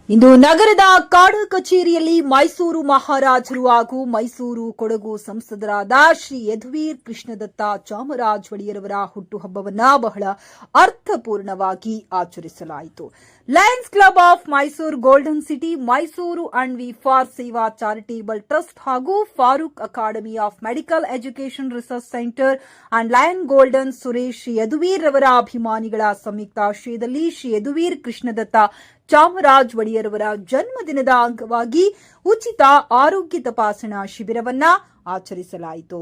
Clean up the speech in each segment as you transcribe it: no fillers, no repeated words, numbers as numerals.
ಇಂದು ನಗರದ ಕಾಡ ಕಚೇರಿಯಲ್ಲಿ ಮೈಸೂರು ಮಹಾರಾಜರು ಹಾಗೂ ಮೈಸೂರು ಕೊಡಗು ಸಂಸದರಾದ ಶ್ರೀ ಯದುವೀರ್ ಕೃಷ್ಣದತ್ತ ಚಾಮರಾಜ ಒಡೆಯರವರ ಹುಟ್ಟುಹಬ್ಬವನ್ನು ಬಹಳ ಅರ್ಥಪೂರ್ಣವಾಗಿ ಆಚರಿಸಲಾಯಿತು. Lions Club of Mysuru golden City, Mysuru and we for ಸೇವಾ ಚಾರಿಟೇಬಲ್ ಟ್ರಸ್ಟ್ ಹಾಗೂ Farooq academy of medical education research centre and lion golden Suresh Shri Yaduveer ರವರ ಅಭಿಮಾನಿಗಳ ಸಂಯುಕ್ತಾಶ್ರಯದಲ್ಲಿ ಶ್ರೀ ಯದುವೀರ್ ಕೃಷ್ಣದತ್ತ ಚಾಮರಾಜ ಒಡೆಯರವರ ಜನ್ಮದಿನದ ಅಂಗವಾಗಿ ಉಚಿತ ಆರೋಗ್ಯ ತಪಾಸಣಾ ಶಿಬಿರವನ್ನು ಆಚರಿಸಲಾಯಿತು.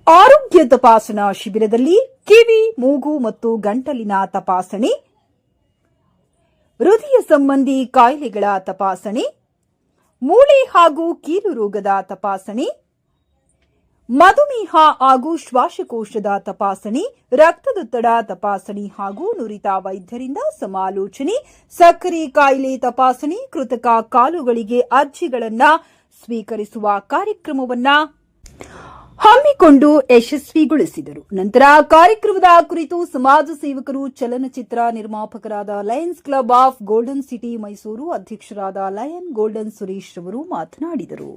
ಆರೋಗ್ಯ ತಪಾಸಣಾ ಶಿಬಿರದಲ್ಲಿ ಕಿವಿ, ಮೂಗು ಮತ್ತು ಗಂಟಲಿನ ತಪಾಸಣೆ, ಹೃದಯ ಸಂಬಂಧಿ ಕಾಯಿಲೆಗಳ ತಪಾಸಣೆ, ಮೂಳೆ ಹಾಗೂ ಕೀಲು ರೋಗದ ತಪಾಸಣೆ, ಮಧುಮೇಹ ಹಾಗೂ ಶ್ವಾಸಕೋಶದ ತಪಾಸಣೆ, ರಕ್ತದೊತ್ತಡ ತಪಾಸಣೆ ಹಾಗೂ ನುರಿತ ವೈದ್ಯರಿಂದ ಸಮಾಲೋಚನೆ, ಸಕ್ಕರೆ ಕಾಯಿಲೆ ತಪಾಸಣೆ, ಕೃತಕ ಕಾಲುಗಳಿಗೆ ಅರ್ಜಿಗಳನ್ನು ಸ್ವೀಕರಿಸುವ ಕಾರ್ಯಕ್ರಮವನ್ನು ಹಮ್ಮಿಕೊಂಡು ಯಶಸ್ವಿಗೊಳಿಸಿದರು. ನಂತರ ಕಾರ್ಯಕ್ರಮದ ಕುರಿತು ಸಮಾಜ ಸೇವಕರು, ಚಲನಚಿತ್ರ ನಿರ್ಮಾಪಕರಾದ Lions Club of Golden City Mysuru ಅಧ್ಯಕ್ಷರಾದ ಲಯನ್ ಗೋಲ್ಡನ್ ಸುರೇಶ್ ರವರು ಮಾತನಾಡಿದರು.